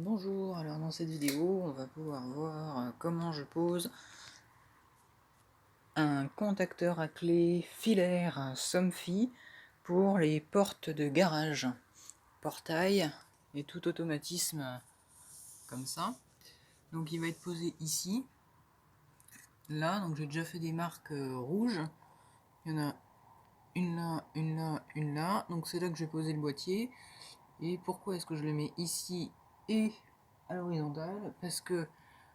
Bonjour, alors dans cette vidéo, on va pouvoir voir comment je pose un contacteur à clé filaire Somfy pour les portes de garage, portail et tout automatisme comme ça. Donc il va être posé ici, là, donc j'ai déjà fait des marques rouges, il y en a une là, une là, une là, donc c'est là que je vais poser le boîtier. Et pourquoi est-ce que je le mets ici et à l'horizontale? Parce que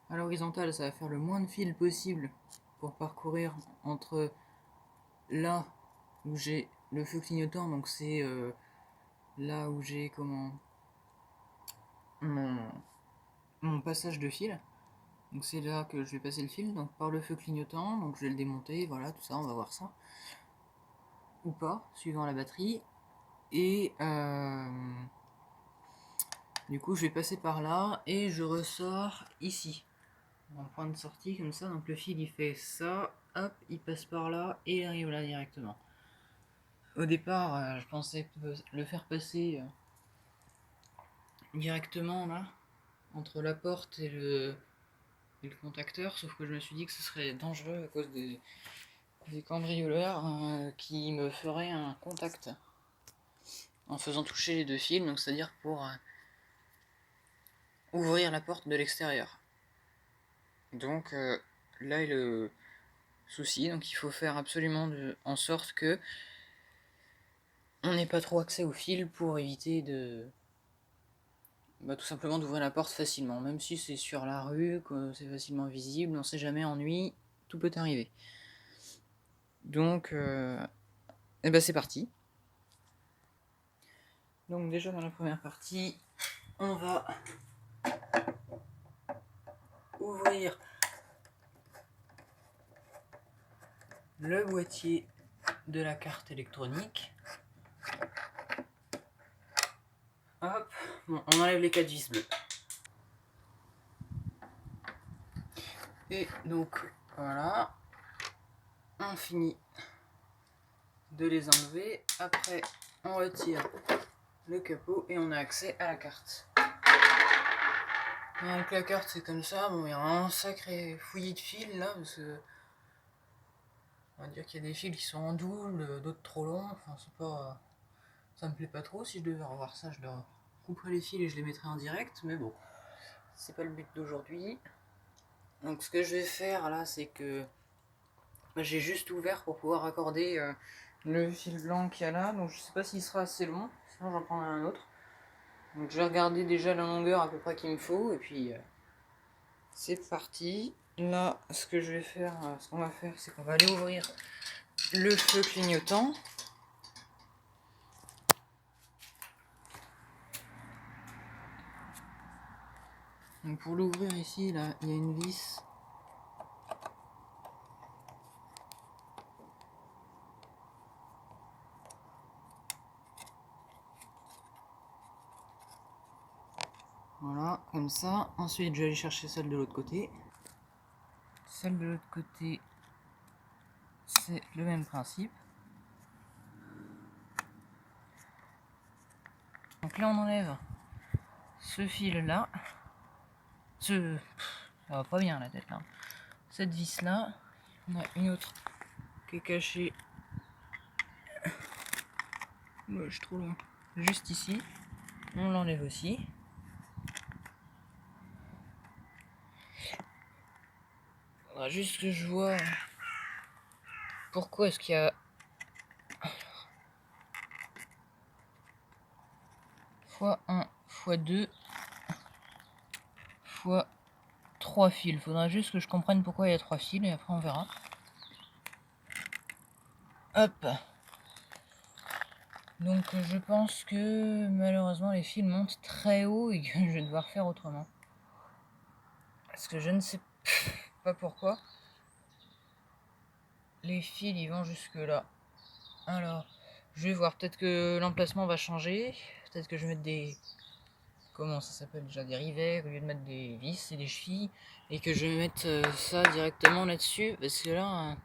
à l'horizontale, ça va faire le moins de fil possible pour parcourir entre là où j'ai le feu clignotant, donc c'est là où j'ai mon, mon passage de fil. Donc c'est là que je vais passer le fil, donc par le feu clignotant, donc je vais le démonter, voilà, tout ça, on va voir ça. Ou pas, suivant la batterie. Et du coup, je vais passer par là et je ressors ici. En point de sortie comme ça, donc le fil il fait ça, hop, il passe par là et il arrive là directement. Au départ, je pensais le faire passer directement là, entre la porte et le contacteur, sauf que je me suis dit que ce serait dangereux à cause des cambrioleurs qui me feraient un contact en faisant toucher les deux fils, donc c'est-à-dire pour ouvrir la porte de l'extérieur. Donc là est le souci, donc il faut faire absolument en sorte que on n'ait pas trop accès au fil pour éviter tout simplement d'ouvrir la porte facilement. Même si c'est sur la rue, que c'est facilement visible, on sait jamais, en nuit, tout peut arriver. Donc, c'est parti. Donc déjà dans la première partie, on va ouvrir le boîtier de la carte électronique. Hop, bon, on enlève les 4 vis bleues. Et donc voilà, on finit de les enlever. Après, on retire le capot et on a accès à la carte. Donc la carte c'est comme ça, bon il y a un sacré fouillis de fils là, parce que on va dire qu'il y a des fils qui sont en double, d'autres trop longs, enfin c'est pas. Ça me plaît pas trop, si je devais revoir ça je leur couperais les fils et je les mettrais en direct, mais bon, c'est pas le but d'aujourd'hui. Donc ce que je vais faire là c'est que j'ai juste ouvert pour pouvoir raccorder le fil blanc qu'il y a là, donc je sais pas s'il sera assez long, sinon j'en prendrai un autre. Donc je vais regarder déjà la longueur à peu près qu'il me faut, et puis c'est parti. Là, ce que je vais faire, ce qu'on va faire, c'est qu'on va aller ouvrir le feu clignotant. Donc pour l'ouvrir ici, là, il y a une vis. Voilà, comme ça. Ensuite, je vais aller chercher celle de l'autre côté. Celle de l'autre côté, c'est le même principe. Donc là, on enlève ce fil là. Ça va pas bien la tête là. Cette vis là. On a une autre qui est cachée. Ouais, je suis trop loin. Juste ici. On l'enlève aussi. Faudra juste que je vois pourquoi est-ce qu'il y a x1, x2, x3 fils. Faudra juste que je comprenne pourquoi il y a 3 fils et après on verra. Hop. Donc je pense que malheureusement les fils montent très haut et que je vais devoir faire autrement. Parce que je ne sais pas pourquoi. Les fils ils vont jusque là. Alors, je vais voir. Peut-être que l'emplacement va changer. Peut-être que je vais mettre des... Comment ça s'appelle déjà? Des rivets au lieu de mettre des vis et des chevilles. Et que je vais mettre ça directement là-dessus. Parce que là,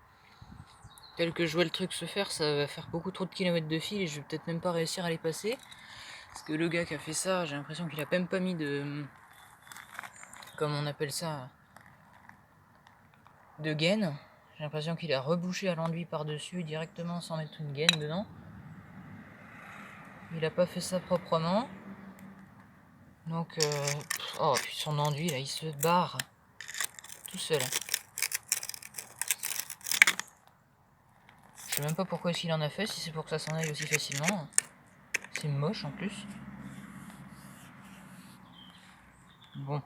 tel que je vois le truc se faire, ça va faire beaucoup trop de kilomètres de fil et je vais peut-être même pas réussir à les passer. Parce que le gars qui a fait ça, j'ai l'impression qu'il a même pas mis de comme on appelle ça, de gaine. J'ai l'impression qu'il a rebouché à l'enduit par-dessus directement sans mettre une gaine dedans. Il a pas fait ça proprement. Donc, oh, puis son enduit là, il se barre tout seul. Je sais même pas pourquoi est-ce qu'il en a fait, si c'est pour que ça s'en aille aussi facilement. C'est moche en plus. Bon.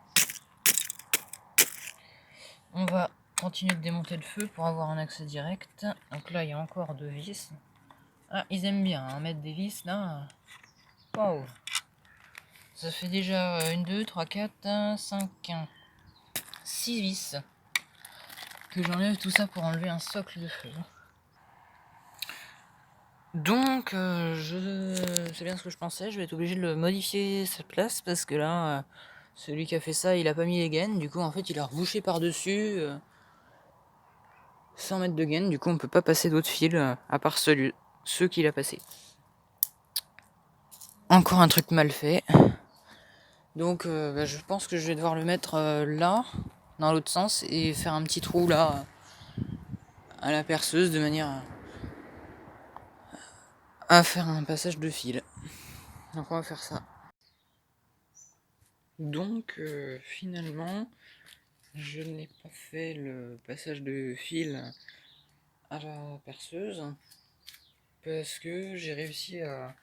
On va continuer de démonter le feu pour avoir un accès direct. Donc là, il y a encore 2 vis. Ah, ils aiment bien hein, mettre des vis là. Waouh. Ça fait déjà 1, 2, 3, 4, 5, 6 vis. Que j'enlève tout ça pour enlever un socle de feu. Donc, c'est bien ce que je pensais, je vais être obligé de le modifier sa place parce que là, celui qui a fait ça, il a pas mis les gaines, du coup en fait il a rebouché par-dessus sans mettre de gaines, du coup on peut pas passer d'autres fils à part ceux qu'il a passés. Encore un truc mal fait. Donc je pense que je vais devoir le mettre là, dans l'autre sens, et faire un petit trou là à la perceuse de manière à faire un passage de fil. Donc on va faire ça. Donc finalement, je n'ai pas fait le passage de fil à la perceuse parce que j'ai réussi à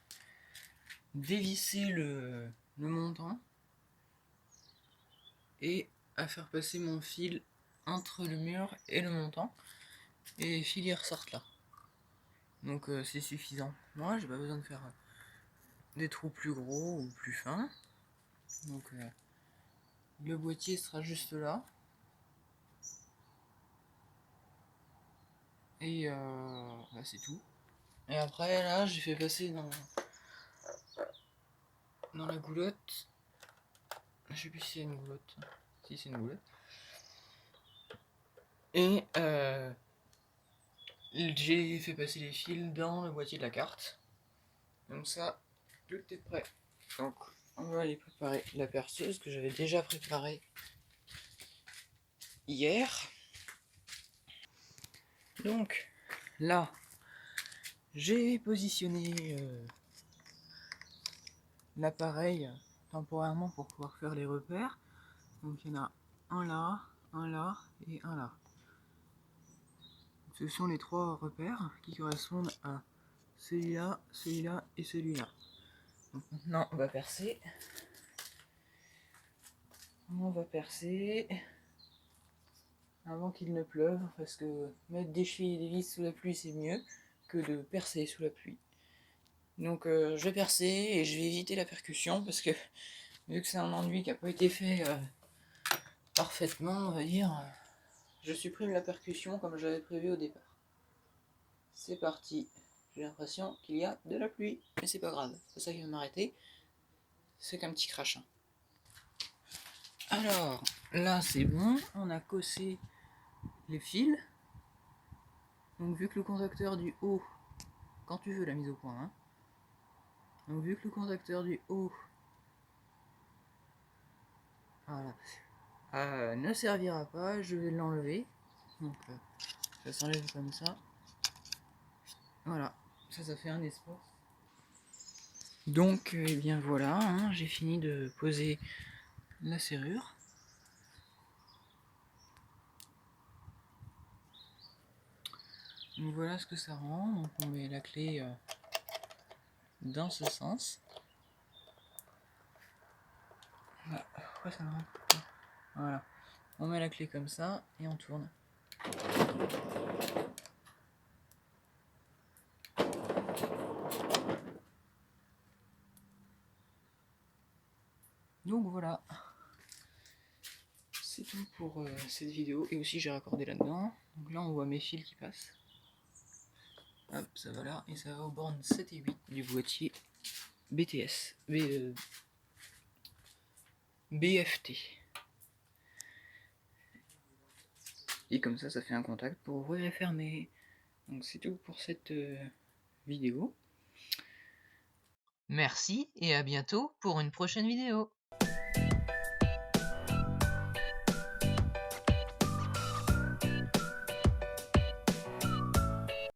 dévisser le montant et à faire passer mon fil entre le mur et le montant et les fils ils ressortent là. Donc c'est suffisant. Moi j'ai pas besoin de faire des trous plus gros ou plus fins. Donc le boîtier sera juste là. Et bah, c'est tout. Et après là j'ai fait passer dans la goulotte. Je sais plus si c'est une goulotte. Si c'est une goulotte. Et j'ai fait passer les fils dans le boîtier de la carte. Comme ça, tout est prêt. Donc on va aller préparer la perceuse que j'avais déjà préparée hier. Donc là, j'ai positionné l'appareil temporairement pour pouvoir faire les repères. Donc il y en a un là et un là. Ce sont les 3 repères qui correspondent à celui-là, celui-là et celui-là. Donc maintenant on va percer. On va percer avant qu'il ne pleuve, parce que mettre des chevilles et des vis sous la pluie c'est mieux que de percer sous la pluie. Donc je vais percer et je vais éviter la percussion parce que vu que c'est un enduit qui n'a pas été fait parfaitement, on va dire, je supprime la percussion comme j'avais prévu au départ. C'est parti. J'ai l'impression qu'il y a de la pluie, mais c'est pas grave, c'est ça qui va m'arrêter. C'est qu'un petit crachin. Alors, là c'est bon, on a cossé les fils. Donc vu que le contacteur du haut, quand tu veux la mise au point, hein, donc vu que le contacteur du haut voilà, ne servira pas, je vais l'enlever. Donc ça s'enlève comme ça. Voilà, ça fait un espace. Donc et bien voilà, hein, j'ai fini de poser la serrure. Donc voilà ce que ça rend. Donc on met la clé dans ce sens. Voilà. Pourquoi ça ne rentre pas ? Voilà. On met la clé comme ça et on tourne. Donc voilà. C'est tout pour cette vidéo. Et aussi j'ai raccordé là-dedans. Donc là on voit mes fils qui passent. Hop, ça va là. Et ça va aux bornes 7 et 8 du boîtier BTS. BFT. Et comme ça fait un contact pour ouvrir et fermer. Donc c'est tout pour cette vidéo. Merci et à bientôt pour une prochaine vidéo.